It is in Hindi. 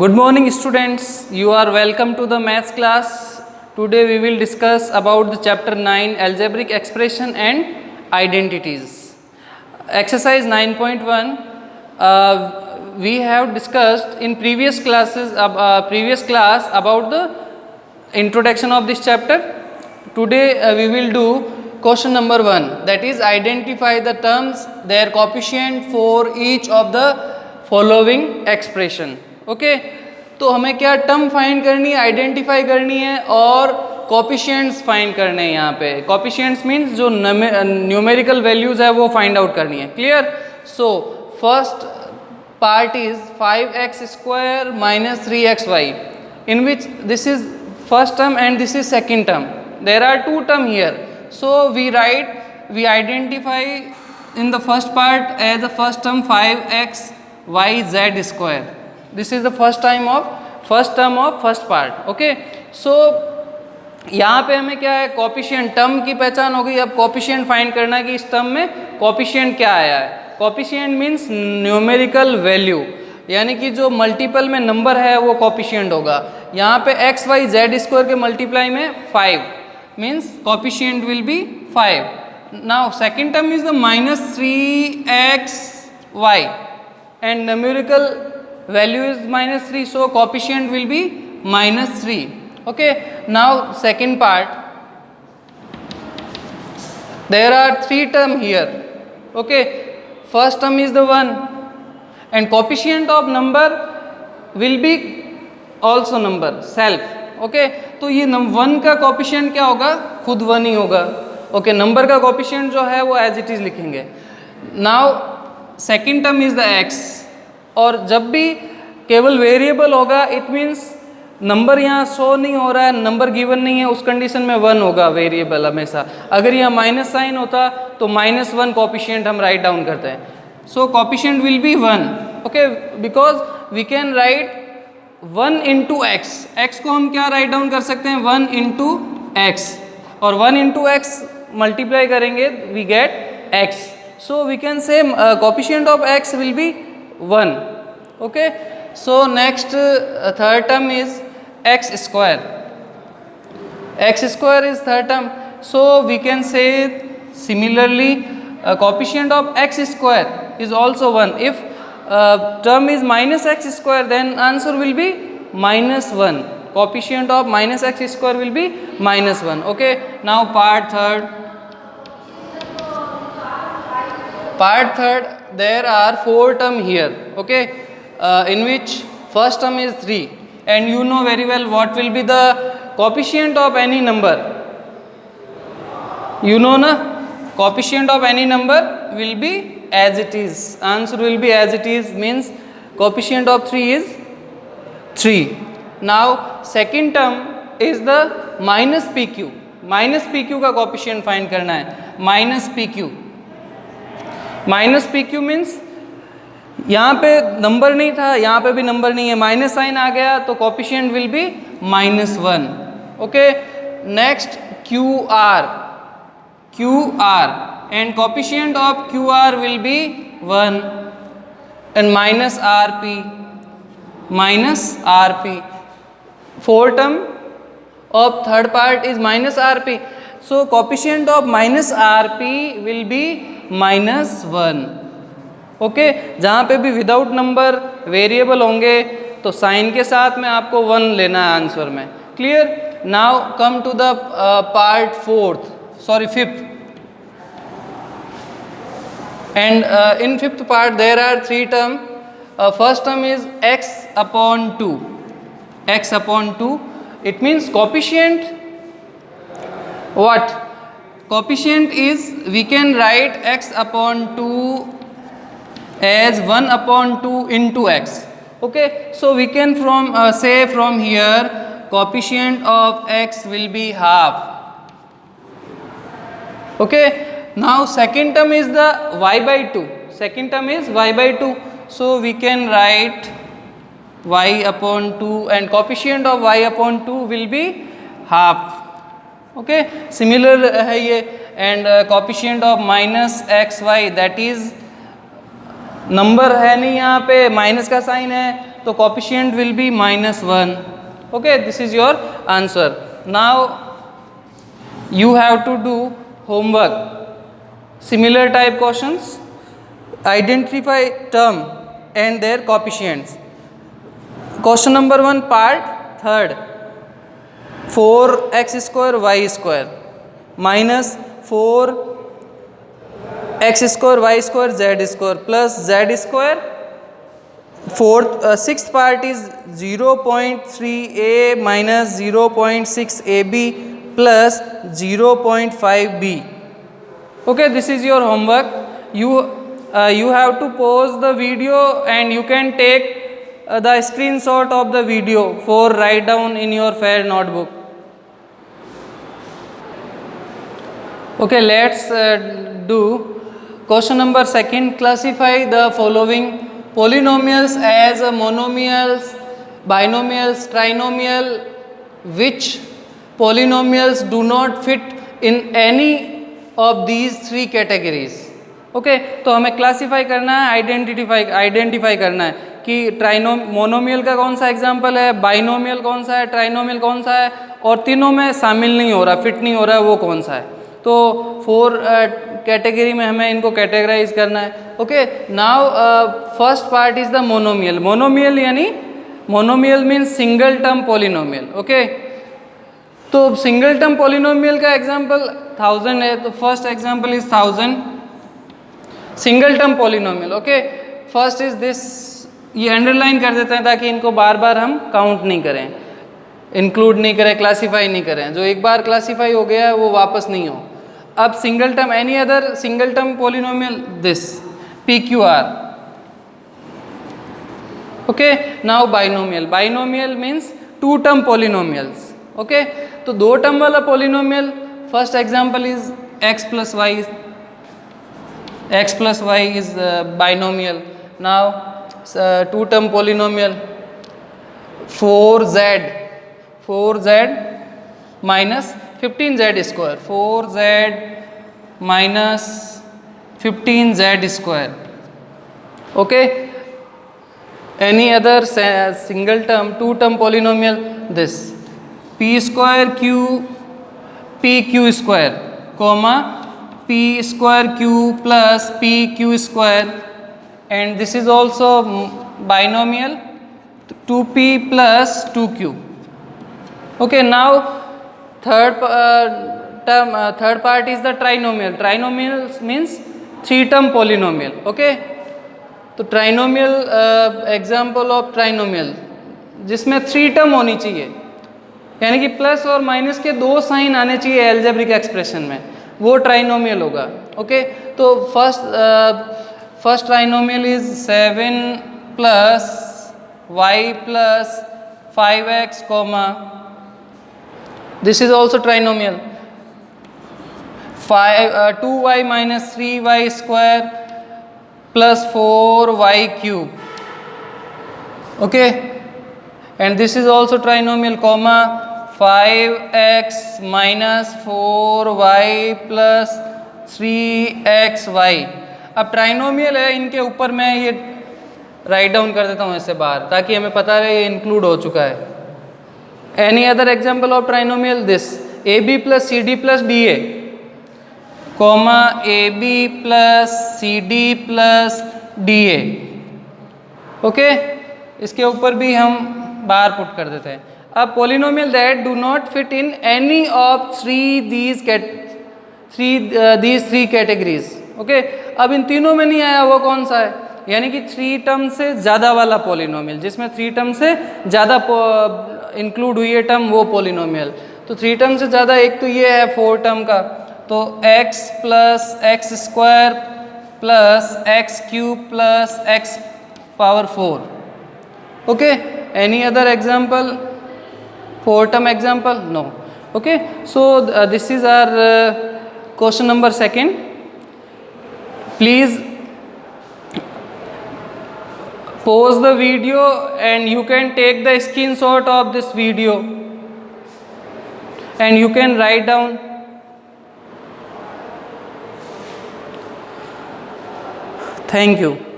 Good morning students, you are welcome to the maths class. Today we will discuss about the chapter 9 algebraic expression and identities. Exercise 9.1 we have discussed in previous class about the introduction of this chapter. Today we will do question number 1, that is identify the terms, their coefficient for each of the following expression. Okay, तो हमें क्या टर्म फाइंड करनी है, आइडेंटिफाई करनी है और कोफिशिएंट्स फाइंड करने हैं. यहाँ पे कोफिशिएंट्स मीन्स जो न्यूमेरिकल वैल्यूज है वो फाइंड आउट करनी है. Clear? So first part is 5x square minus 3xy in which this is first term and this is second term. There are two term here. So we identify in the first part as the first term 5x y z square. This is the first term of first part. Okay, so यहाँ पे हमें क्या है, कोफिशिएंट टर्म की पहचान हो गई. अब कोफिशिएंट फाइंड करना है कि इस टर्म में कोफिशिएंट क्या आया है. कोफिशिएंट मीन्स न्यूमेरिकल वैल्यू, यानी कि जो मल्टीपल में नंबर है वो कोफिशिएंट होगा. यहाँ पे एक्स वाई जेड स्क्वायर के मल्टीप्लाई में 5 means coefficient will B 5. Now second term is the minus 3xy and numerical value is minus 3, so coefficient will be minus 3. Okay, now second part, there are three term here. Okay, first term is the 1 and coefficient of number will be also number self. Okay, तो ये 1 का coefficient क्या होगा, खुद 1 ही होगा. Okay, नंबर का coefficient जो है वो as it is लिखेंगे. Now second term is the x, और जब भी केवल वेरिएबल होगा इट मीन्स नंबर यहाँ शो नहीं हो रहा है, नंबर गिवन नहीं है, उस कंडीशन में 1 होगा वेरिएबल हमेशा. अगर यहाँ माइनस साइन होता तो -1 कोफिशिएंट हम राइट डाउन करते हैं. So coefficient will be 1. Okay, because we can write 1 into x. X को हम क्या राइट डाउन कर सकते हैं, 1 इंटू एक्स, और 1 इंटू एक्स मल्टीप्लाई करेंगे we get x. So we can say coefficient of x will be 1. Okay, so next third term is x square. X square is third term, so we can say similarly coefficient of x square is also 1. If term is minus x square, then answer will be -1. Coefficient of minus x square will be -1. Okay, now part third, there are 4 term here. Okay, in which first term is 3, and you know very well what will be the coefficient of any number. You know na, coefficient of any number will be as it is. Answer will be as it is, means coefficient of 3 is 3. Now second term is the minus pq. Minus pq का कोफिशिएंट फाइंड करना है. माइनस pq मीन्स यहाँ पे नंबर नहीं था, यहाँ पे भी नंबर नहीं है, माइनस साइन आ गया तो coefficient will be -1. Okay, next QR and coefficient of QR will be 1 and -RP. Fourth term of third part is -RP, so coefficient of -RP will be -1. Okay, जहाँ पे भी विदाउट नंबर वेरिएबल होंगे तो साइन के साथ में आपको 1 लेना है आंसर में. Clear? Now come to the part fifth. And in fifth part there are 3 term. First term is x upon 2. It means coefficient. What? Coefficient is, we can write x upon 2 as 1 upon 2 into x. Okay, so we can say from here coefficient of x will be half. Okay, now second term is the y by 2. So we can write y upon 2 and coefficient of y upon 2 will be half. Okay, similar है ये. And coefficient of -xy, that is number है नहीं, यहाँ पे माइनस का साइन है तो coefficient will be -1. Okay, this is your answer. Now you have to do homework, similar type questions. Identify term and their coefficients. Question number 1, part 3rd. 4x square y square minus 4x square y square z square plus z square. Sixth part is 0.3a minus 0.6ab plus 0.5b. Okay, this is your homework. You have to pause the video and you can take the screenshot of the video for write down in your fair notebook. Okay, let's do question number 2. Classify the following polynomials as monomials, binomials, trinomial. Which polynomials do not fit in any of these 3 categories. Okay, तो हमें क्लासीफाई करना है, आइडेंटिफाई करना है कि मोनोमियल का कौन सा एग्जाम्पल है, बाइनोमियल कौन सा है, ट्राइनोमियल कौन सा है, और तीनों में शामिल नहीं हो रहा, फिट नहीं हो रहा है, वो कौन सा है. तो 4 कैटेगरी में हमें इनको कैटेगराइज करना है. Okay, now first part is the monomial. Monomial यानी monomial means single term polynomial. Okay, तो सिंगल टर्म पॉलिनोमियल का एग्जाम्पल 1000 है. तो first example is 1000 single term polynomial. Okay, first is this. ये अंडरलाइन कर देते हैं ताकि इनको बार बार हम काउंट नहीं करें, इंक्लूड नहीं करें, क्लासीफाई नहीं करें. जो एक बार क्लासीफाई हो गया है वो वापस नहीं हो. अब single term, any other single term polynomial, this PQR. Okay, now binomial. Binomial means 2 term polynomials. Okay, तो 2 टर्म वाला polynomial, first example is x plus y is binomial. Now 2 term polynomial 4z minus 15z square. 4z minus 15z square. Okay, any other single term 2 term polynomial, this p square pq square comma p square q plus pq square, and this is also binomial 2p plus 2q. Okay, now third part is the trinomial. Trinomial means 3 term polynomial. Okay, तो ट्राइनोमियल एग्जाम्पल ऑफ ट्राइनोमियल जिसमें 3 टर्म होनी चाहिए, यानी कि प्लस और माइनस के 2 साइन आने चाहिए एल्जेब्रिक एक्सप्रेशन में, वो ट्राइनोमियल होगा. ओके, तो first trinomial is 7 plus y plus 5x comma, this is also trinomial. 2y minus 3y square plus 4y cube. Okay, and this is also trinomial comma 5x minus 4y plus 3xy. अब ट्राइनोमियल है, इनके ऊपर मैं ये राइट डाउन कर देता हूँ इससे बाहर, ताकि हमें पता रहे ये इंक्लूड हो चुका है. Any other example of trinomial, this AB plus CD plus DA comma AB plus CD plus DA. Okay, इसके ऊपर भी हम बाहर पुट कर देते हैं. अब polynomial that do not fit in any of these 3 categories. Okay, अब इन तीनों में नहीं आया, वो कौन सा है, यानी कि 3 टर्म से ज़्यादा वाला पोलिनोमियल, जिसमें 3 टर्म से ज़्यादा इंक्लूड हुई है टर्म, वो पोलिनोमियल. तो 3 टर्म से ज़्यादा एक तो ये है 4 टर्म का, तो x plus x square plus x cube plus x power 4. Okay, any other example, 4 term example? No. Okay, so this is our question number 2. Please pause the video and you can take the screenshot of this video and you can write down. Thank you.